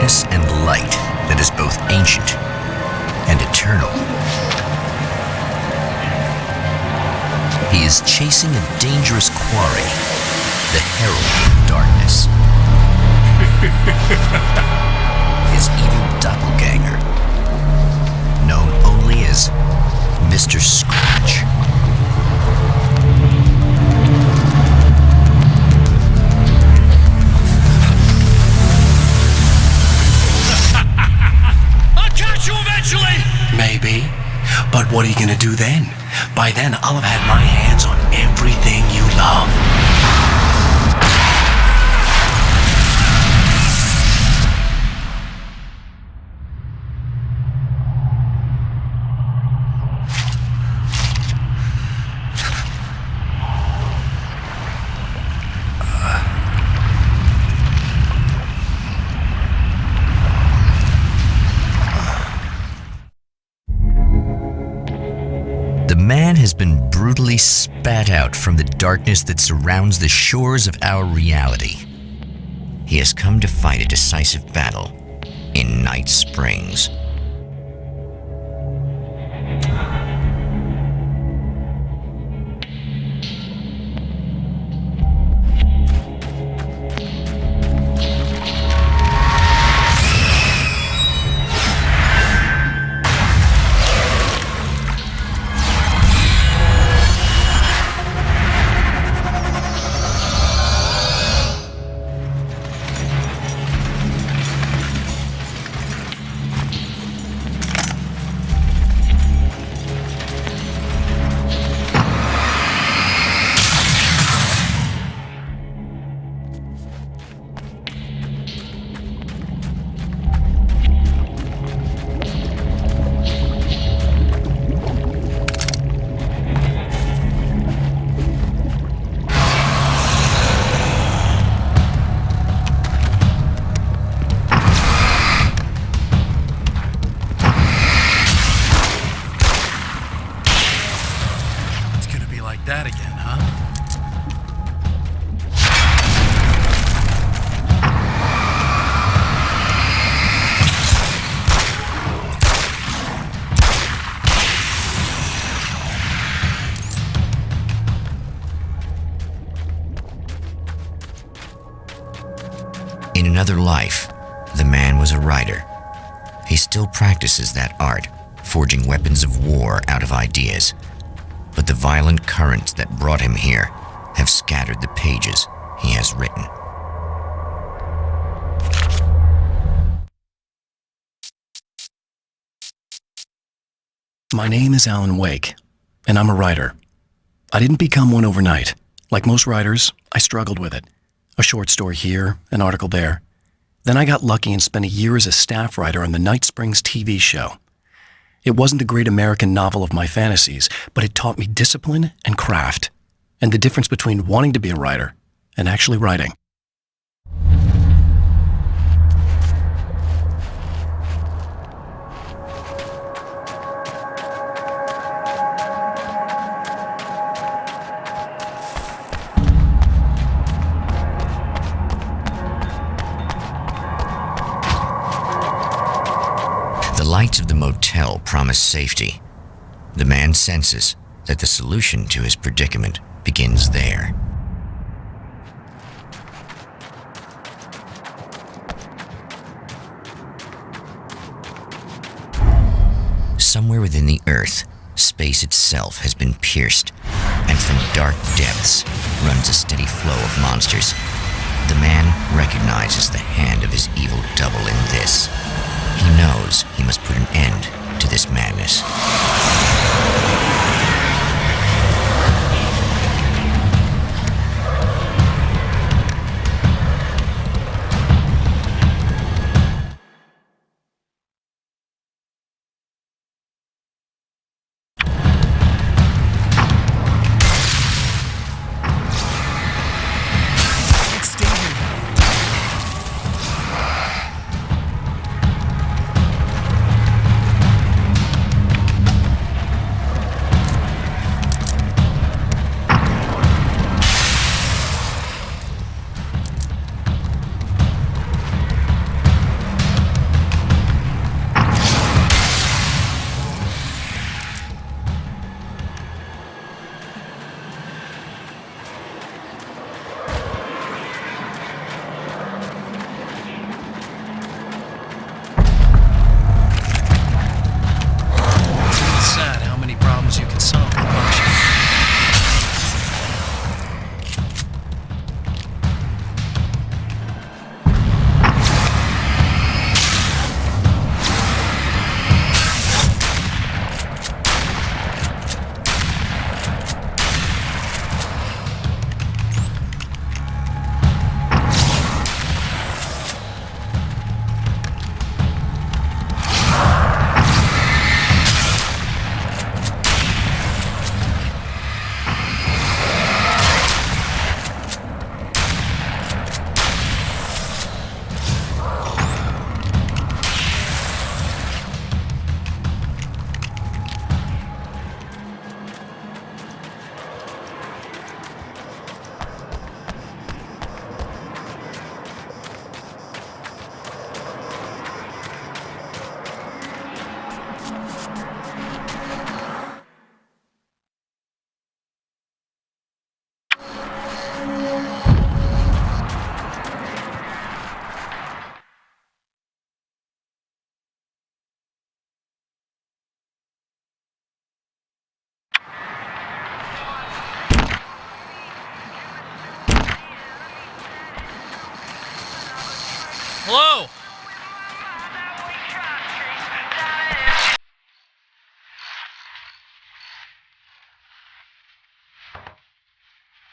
darkness and light that is both ancient and eternal. He is chasing a dangerous quarry, the herald of darkness. His evil doppelganger, known only as Mr. Scratch. I'll catch you eventually! Maybe. But what are you gonna do then? By then, I'll have had my hands on everything you love. The man has been brutally spat out from the darkness that surrounds the shores of our reality. He has come to fight a decisive battle in Night Springs. That again, huh? In another life, the man was a writer. He still practices that art, forging weapons of war out of ideas. But the violent currents that brought him here have scattered the pages he has written. My name is Alan Wake, and I'm a writer. I didn't become one overnight. Like most writers, I struggled with it. A short story here, an article there. Then I got lucky and spent a year as a staff writer on the Night Springs TV show. It wasn't the great American novel of my fantasies, but it taught me discipline and craft, and the difference between wanting to be a writer and actually writing. The lights of the motel promise safety. The man senses that the solution to his predicament begins there. Somewhere within the earth, space itself has been pierced, and from dark depths runs a steady flow of monsters. The man recognizes the hand of his evil double in this. He knows he must put an end to this madness. Hello?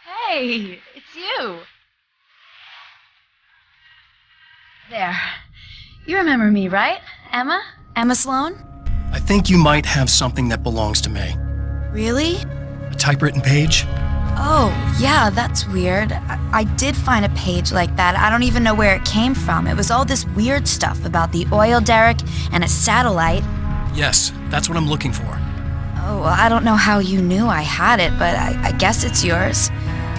Hey, it's you. There. You remember me, right? Emma? Emma Sloan? I think you might have something that belongs to me. Really? A typewritten page? Oh, yeah, that's weird. I did find a page like that. I don't even know where it came from. It was all this weird stuff about the oil derrick and a satellite. Yes, that's what I'm looking for. Oh, well, I don't know how you knew I had it, but I guess it's yours.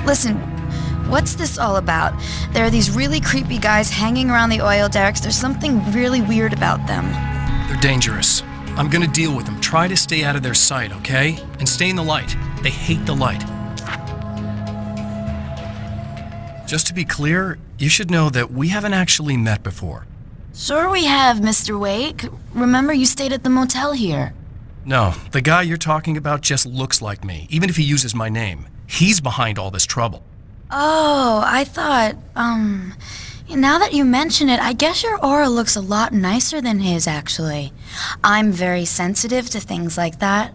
Listen, what's this all about? There are these really creepy guys hanging around the oil derricks. There's something really weird about them. They're dangerous. I'm gonna deal with them. Try to stay out of their sight, okay? And stay in the light. They hate the light. Just to be clear, you should know that we haven't actually met before. Sure we have, Mr. Wake. Remember you stayed at the motel here. No, the guy you're talking about just looks like me, even if he uses my name. He's behind all this trouble. Oh, I thought, now that you mention it, I guess your aura looks a lot nicer than his, actually. I'm very sensitive to things like that.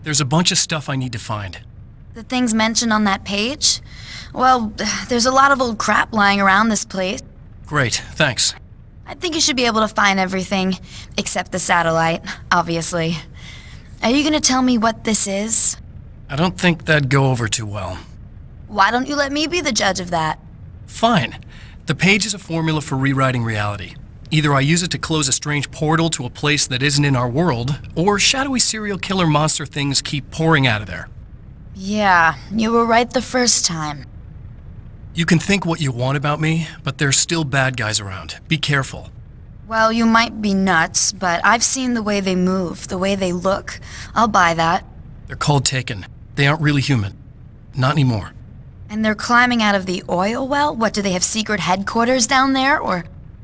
There's a bunch of stuff I need to find. The things mentioned on that page? Well, there's a lot of old crap lying around this place. Great, thanks. I think you should be able to find everything, except the satellite, obviously. Are you gonna tell me what this is? I don't think that'd go over too well. Why don't you let me be the judge of that? Fine. The page is a formula for rewriting reality. Either I use it to close a strange portal to a place that isn't in our world, or shadowy serial killer monster things keep pouring out of there. Yeah, you were right the first time. You can think what you want about me, but there's still bad guys around. Be careful. Well, you might be nuts, but I've seen the way they move, the way they look. I'll buy that. They're called Taken. They aren't really human. Not anymore. And they're climbing out of the oil well? What, do they have secret headquarters down there, or...?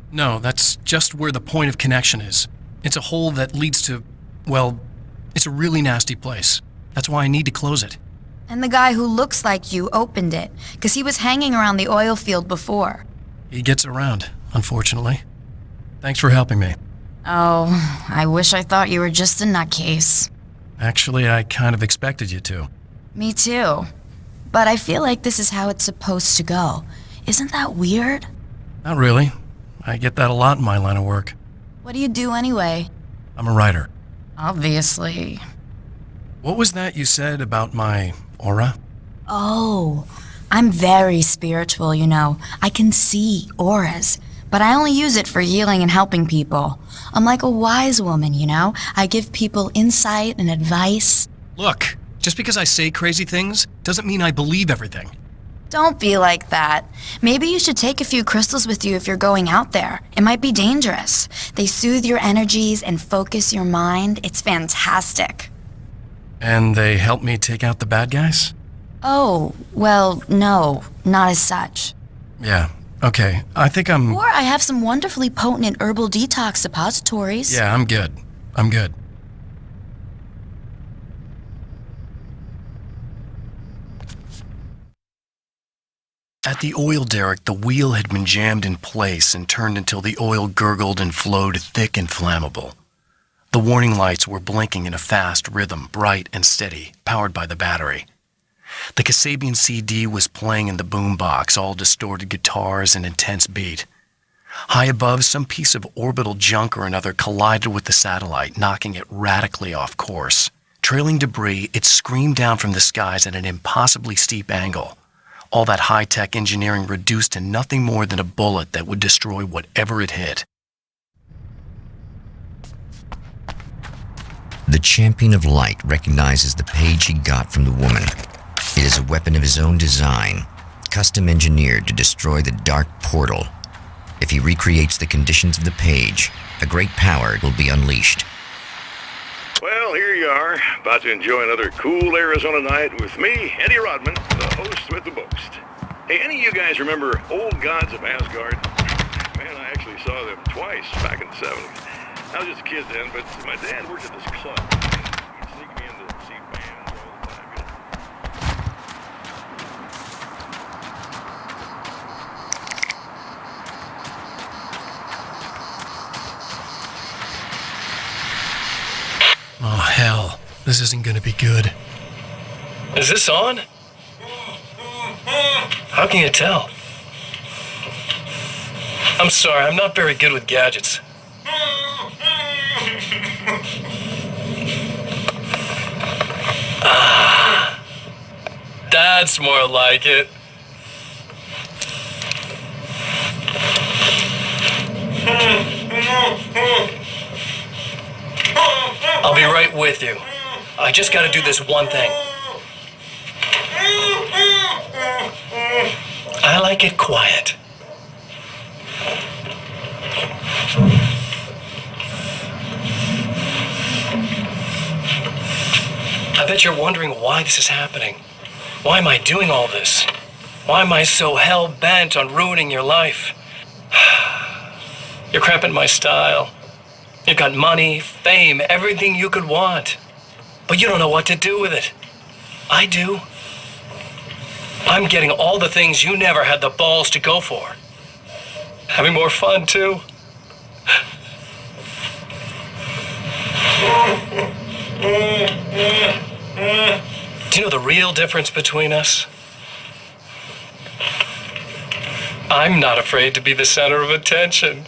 No, that's just where the point of connection is. It's a hole that leads to, well, it's a really nasty place. That's why I need to close it. And the guy who looks like you opened it, because he was hanging around the oil field before. He gets around, unfortunately. Thanks for helping me. Oh, I wish I thought you were just a nutcase. Actually, I kind of expected you to. Me too. But I feel like this is how it's supposed to go. Isn't that weird? Not really. I get that a lot in my line of work. What do you do anyway? I'm a writer. Obviously. What was that you said about my aura? Oh, I'm very spiritual, you know. I can see auras, but I only use it for healing and helping people. I'm like a wise woman, you know? I give people insight and advice. Look, just because I say crazy things doesn't mean I believe everything. Don't be like that. Maybe you should take a few crystals with you if you're going out there. It might be dangerous. They soothe your energies and focus your mind. It's fantastic. And they help me take out the bad guys? Oh, well, no, not as such. Yeah, okay. I think I'm... Or I have some wonderfully potent herbal detox suppositories. Yeah, I'm good. I'm good. At the oil derrick, the wheel had been jammed in place and turned until the oil gurgled and flowed thick and flammable. The warning lights were blinking in a fast rhythm, bright and steady, powered by the battery. The Kasabian CD was playing in the boombox, all distorted guitars and intense beat. High above, some piece of orbital junk or another collided with the satellite, knocking it radically off course. Trailing debris, it screamed down from the skies at an impossibly steep angle. All that high-tech engineering reduced to nothing more than a bullet that would destroy whatever it hit. The Champion of Light recognizes the page he got from the woman. It is a weapon of his own design, custom engineered to destroy the dark portal. If he recreates the conditions of the page, a great power will be unleashed. Well, here you are, about to enjoy another cool Arizona night with me, Eddie Rodman, the host with the most. Hey, any of you guys remember Old Gods of Asgard? Man, I actually saw them twice back in the 70s. I was just a kid then, but my dad worked at this club. He'd sneak me in to see bands all the time, you know. This isn't gonna be good. Is this on? How can you tell? I'm sorry, I'm not very good with gadgets. That's more like it. I'll be right with you. I just gotta do this one thing. I like it quiet. I bet you're wondering why this is happening. Why am I doing all this? Why am I so hell-bent on ruining your life? You're cramping my style. You've got money, fame, everything you could want. But you don't know what to do with it. I do. I'm getting all the things you never had the balls to go for. Having more fun, too. Do you know the real difference between us? I'm not afraid to be the center of attention.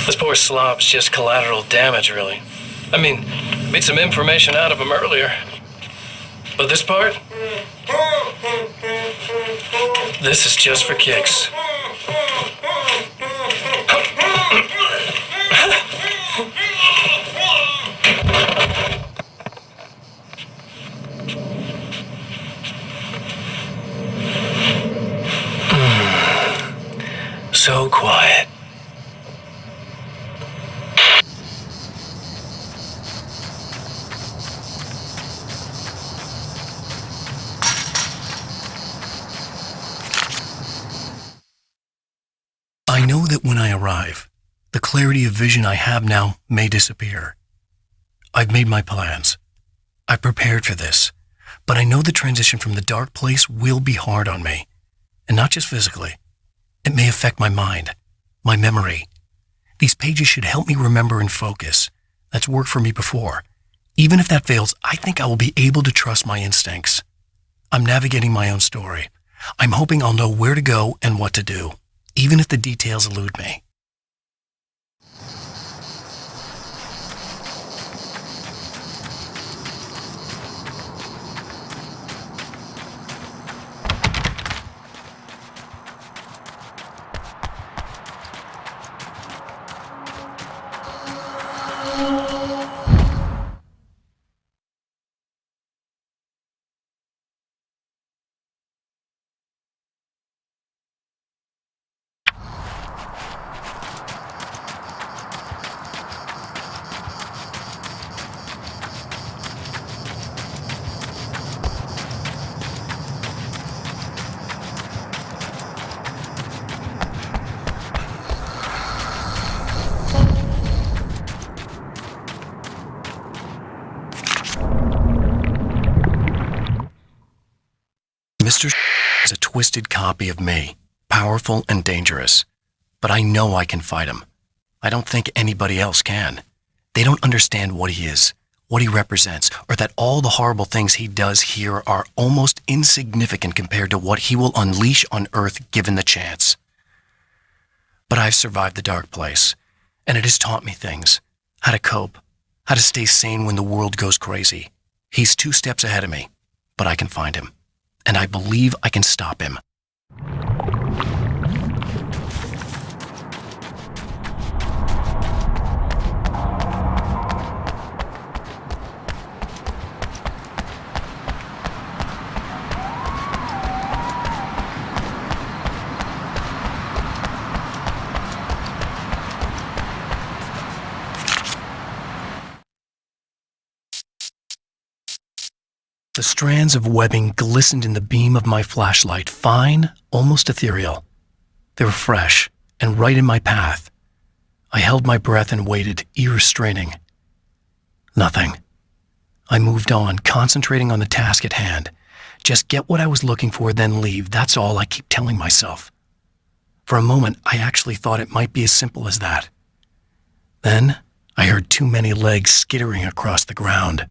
This poor slob's just collateral damage, really. I mean, made some information out of him earlier. But this part? This is just for kicks. So quiet. I know that when I arrive, the clarity of vision I have now may disappear. I've made my plans. I've prepared for this, but I know the transition from the dark place will be hard on me, and not just physically. It may affect my mind, my memory. These pages should help me remember and focus. That's worked for me before. Even if that fails, I think I will be able to trust my instincts. I'm navigating my own story. I'm hoping I'll know where to go and what to do, even if the details elude me. Mr. is a twisted copy of me, powerful and dangerous. But I know I can fight him. I don't think anybody else can. They don't understand what he is, what he represents, or that all the horrible things he does here are almost insignificant compared to what he will unleash on Earth given the chance. But I've survived the dark place, and it has taught me things. How to cope, how to stay sane when the world goes crazy. He's 2 steps ahead of me, but I can find him. And I believe I can stop him. The strands of webbing glistened in the beam of my flashlight, fine, almost ethereal. They were fresh and right in my path. I held my breath and waited, ears straining. Nothing. I moved on, concentrating on the task at hand. Just get what I was looking for, then leave. That's all I keep telling myself. For a moment, I actually thought it might be as simple as that. Then, I heard too many legs skittering across the ground.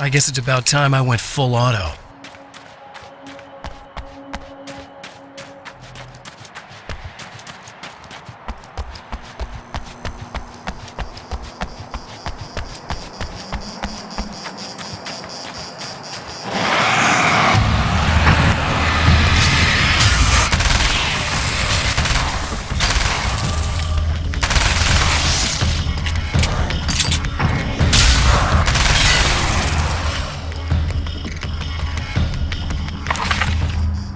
I guess it's about time I went full auto.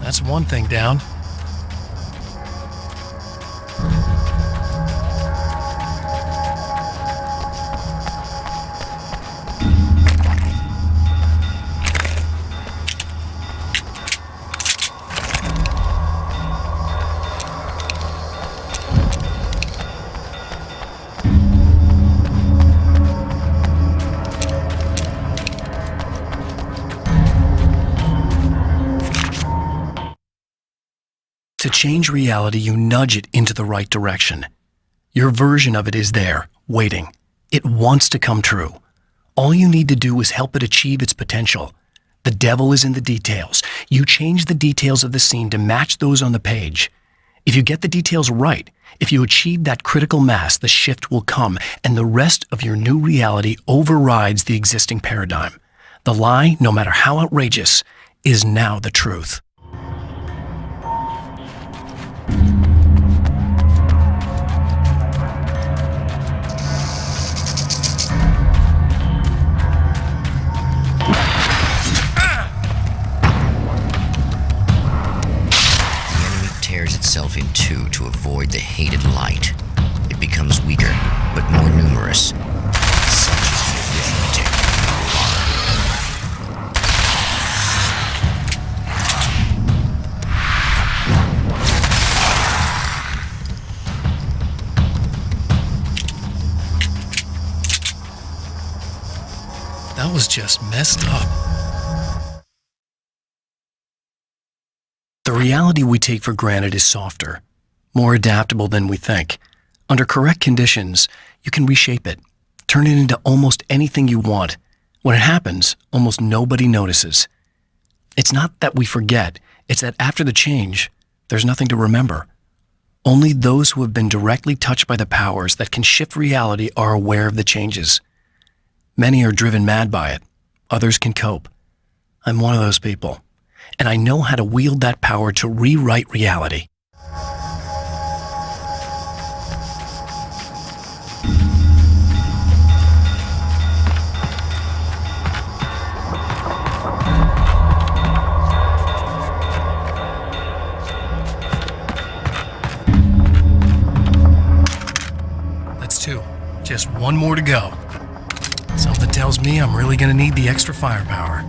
That's one thing down. To change reality, you nudge it into the right direction. Your version of it is there, waiting. It wants to come true. All you need to do is help it achieve its potential. The devil is in the details. You change the details of the scene to match those on the page. If you get the details right, if you achieve that critical mass, the shift will come, and the rest of your new reality overrides the existing paradigm. The lie, no matter how outrageous, is now the truth. Itself in two to avoid the hated light. It becomes weaker, but more numerous. Such is the arithmetic of horror. That was just messed up. The reality we take for granted is softer, more adaptable than we think. Under correct conditions, you can reshape it, turn it into almost anything you want. When it happens, almost nobody notices. It's not that we forget, it's that after the change, there's nothing to remember. Only those who have been directly touched by the powers that can shift reality are aware of the changes. Many are driven mad by it. Others can cope. I'm one of those people. And I know how to wield that power to rewrite reality. one more to go. Something tells me I'm really gonna need the extra firepower.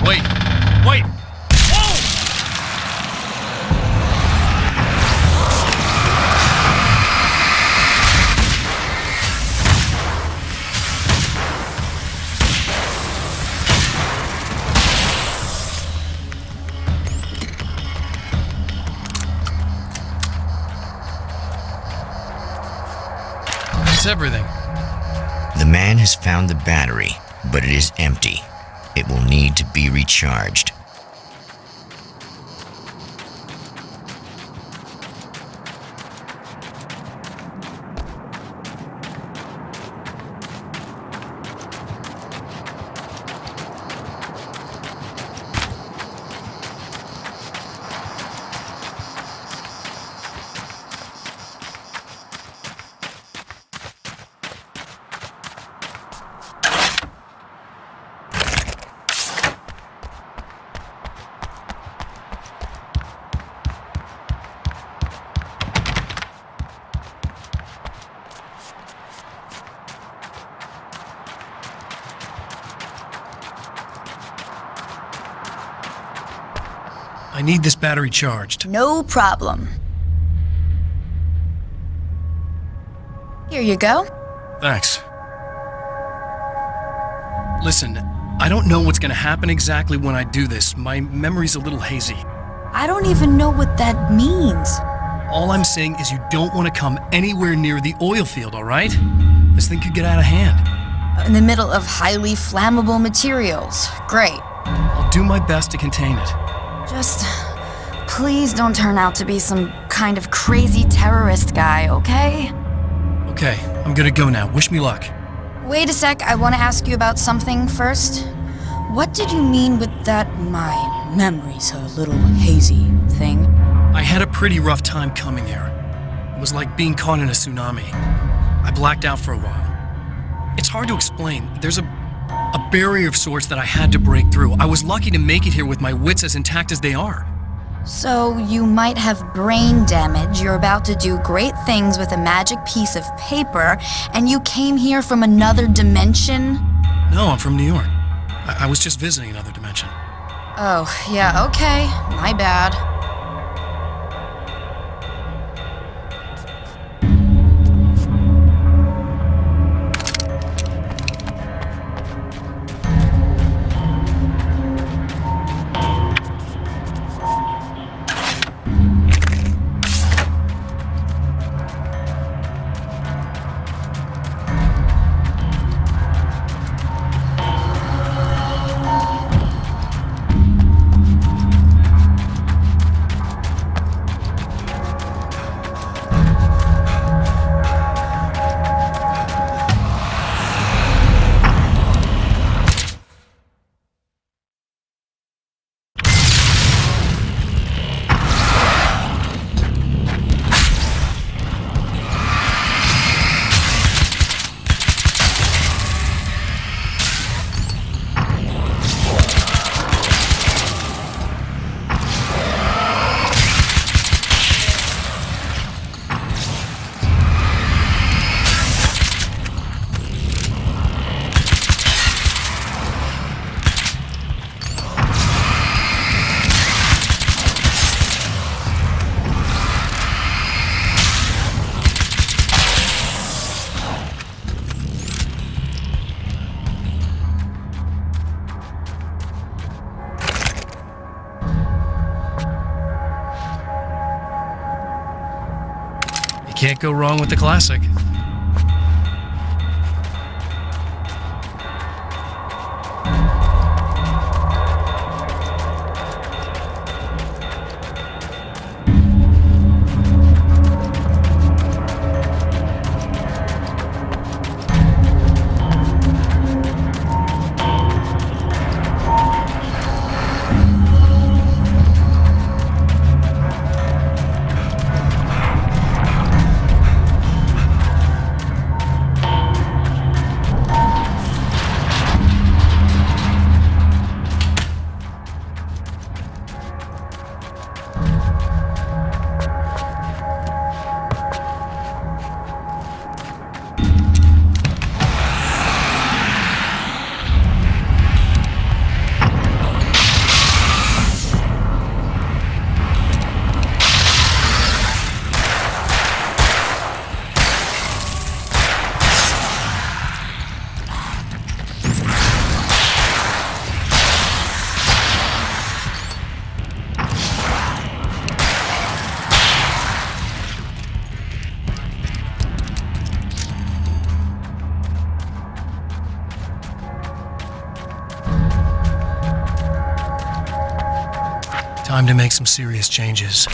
Wait! Whoa! That's everything. The man has found the battery, but it is empty. It will need to be recharged. I need this battery charged. No problem. Here you go. Thanks. Listen, I don't know what's gonna happen exactly when I do this. My memory's a little hazy. I don't even know what that means. All I'm saying is you don't want to come anywhere near the oil field, all right? This thing could get out of hand. In the middle of highly flammable materials. Great. I'll do my best to contain it. Just please don't turn out to be some kind of crazy terrorist guy, okay? Okay, I'm gonna go now. Wish me luck. Wait a sec, I want to ask you about something first. What did you mean with that my memory's a little hazy thing? I had a pretty rough time coming here. It was like being caught in a tsunami. I blacked out for a while. It's hard to explain. There's a barrier of sorts that I had to break through. I was lucky to make it here with my wits as intact as they are. So you might have brain damage, you're about to do great things with a magic piece of paper, and you came here from another dimension? No, I'm from New York. I was just visiting another dimension. Oh, yeah, okay. My bad. Can't go wrong with the classic. Time to make some serious changes.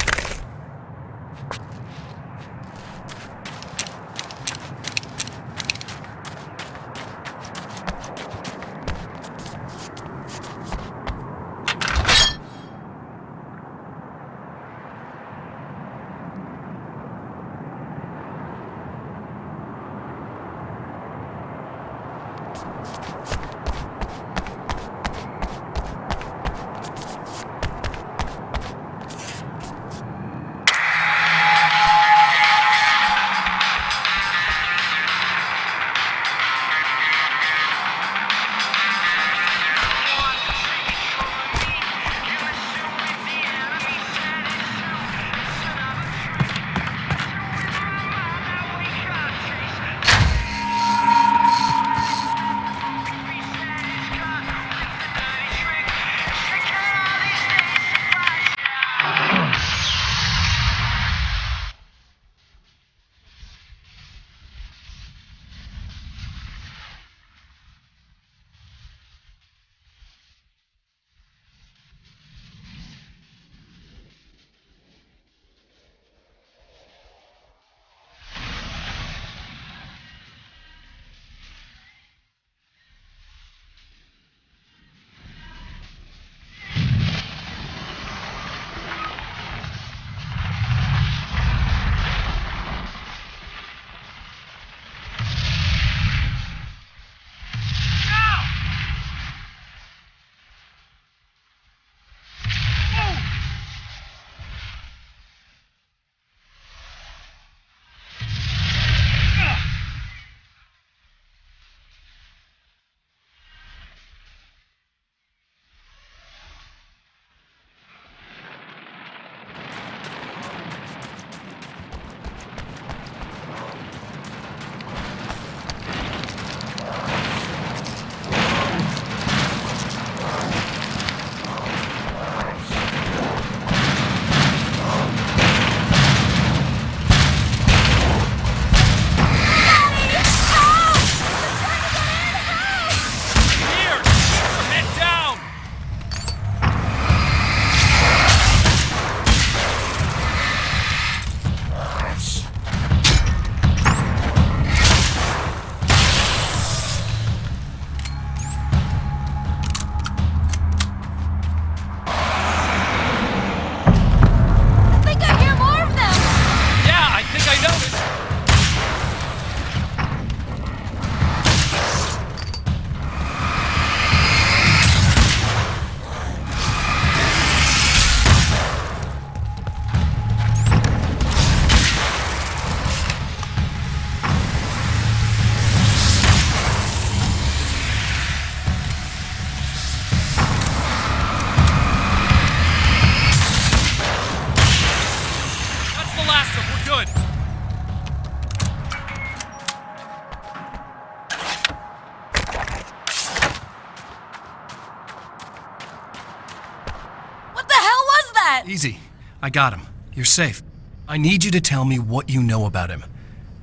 Easy. I got him. You're safe. I need you to tell me what you know about him.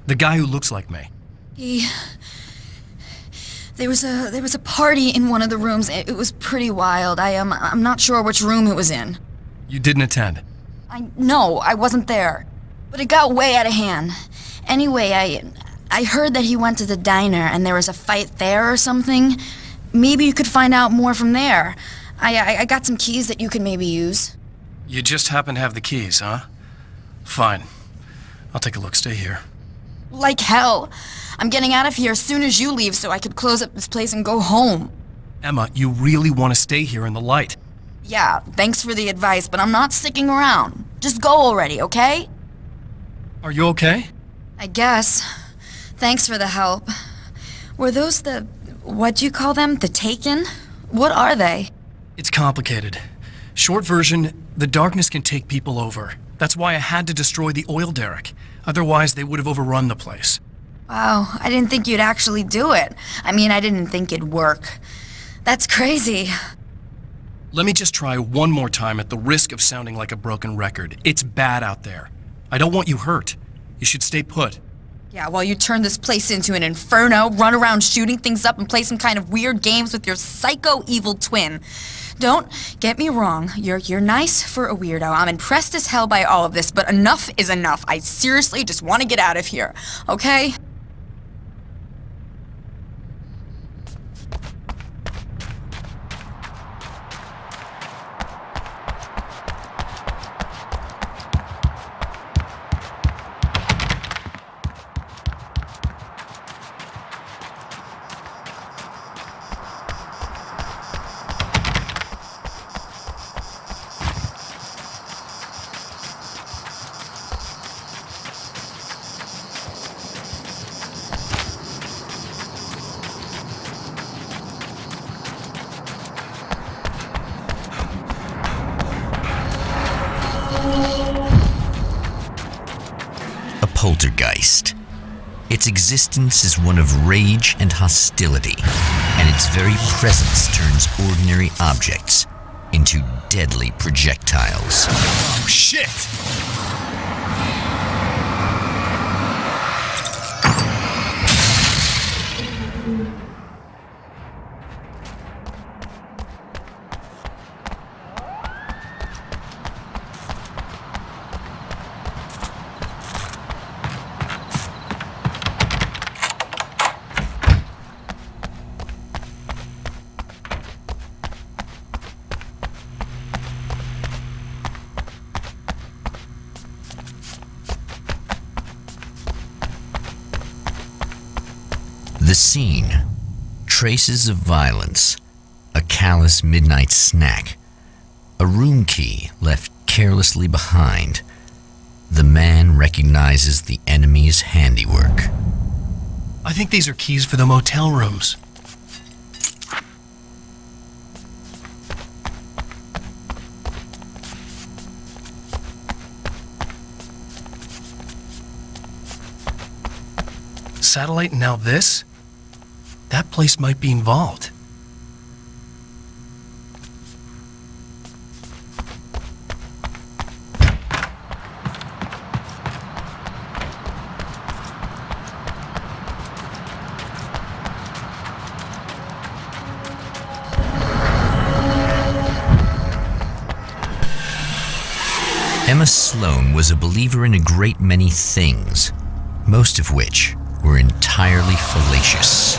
The guy who looks like me. There was a party in one of the rooms. It was pretty wild. I'm not sure which room it was in. You didn't attend. No, I wasn't there. But it got way out of hand. Anyway, I heard that he went to the diner and there was a fight there or something. Maybe you could find out more from there. I got some keys that you could maybe use. You just happen to have the keys, huh? Fine. I'll take a look. Stay here. Like hell. I'm getting out of here as soon as you leave so I could close up this place and go home. Emma, you really want to stay here in the light. Yeah, thanks for the advice, but I'm not sticking around. Just go already, okay? Are you okay? I guess. Thanks for the help. Were those what'd you call them? The Taken? What are they? It's complicated. Short version, the darkness can take people over. That's why I had to destroy the oil derrick. Otherwise, they would have overrun the place. Wow, I didn't think you'd actually do it. I mean, I didn't think it'd work. That's crazy. Let me just try one more time at the risk of sounding like a broken record. It's bad out there. I don't want you hurt. You should stay put. Yeah, while you turn this place into an inferno, run around shooting things up and play some kind of weird games with your psycho evil twin. Don't get me wrong, you're nice for a weirdo. I'm impressed as hell by all of this, but enough is enough. I seriously just want to get out of here, okay? Poltergeist. Its existence is one of rage and hostility, and its very presence turns ordinary objects into deadly projectiles. Oh, shit! The scene. Traces of violence. A callous midnight snack. A room key left carelessly behind. The man recognizes the enemy's handiwork. I think these are keys for the motel rooms. Satellite and now this? That place might be involved. Emma Sloan was a believer in a great many things, most of which were entirely fallacious.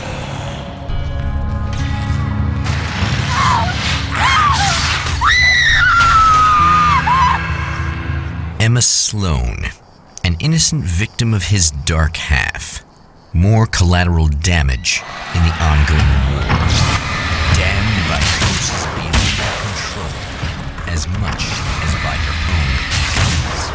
Emma Sloan, an innocent victim of his dark half. More collateral damage in the ongoing war. Damned by forces beyond her control, as much as by her own actions.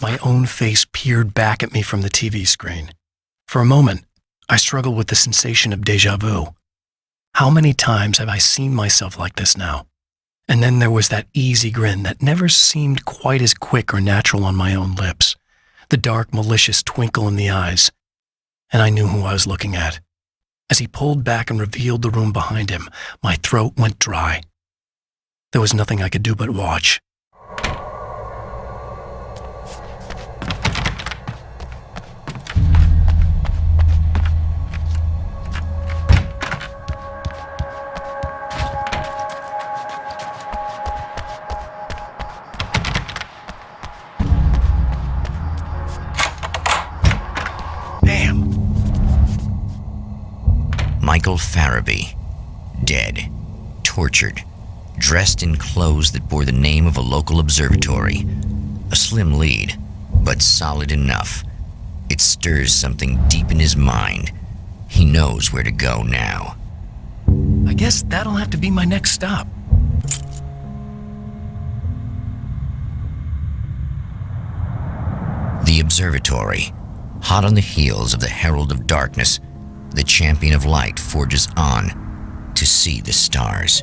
My own face peered back at me from the TV screen. For a moment, I struggled with the sensation of déjà vu. How many times have I seen myself like this now? And then there was that easy grin that never seemed quite as quick or natural on my own lips, the dark, malicious twinkle in the eyes. And I knew who I was looking at. As he pulled back and revealed the room behind him, my throat went dry. There was nothing I could do but watch. Michael Farabee, dead, tortured, dressed in clothes that bore the name of a local observatory. A slim lead, but solid enough. It stirs something deep in his mind. He knows where to go now. I guess that'll have to be my next stop. The observatory, hot on the heels of the Herald of Darkness, the champion of light forges on to see the stars.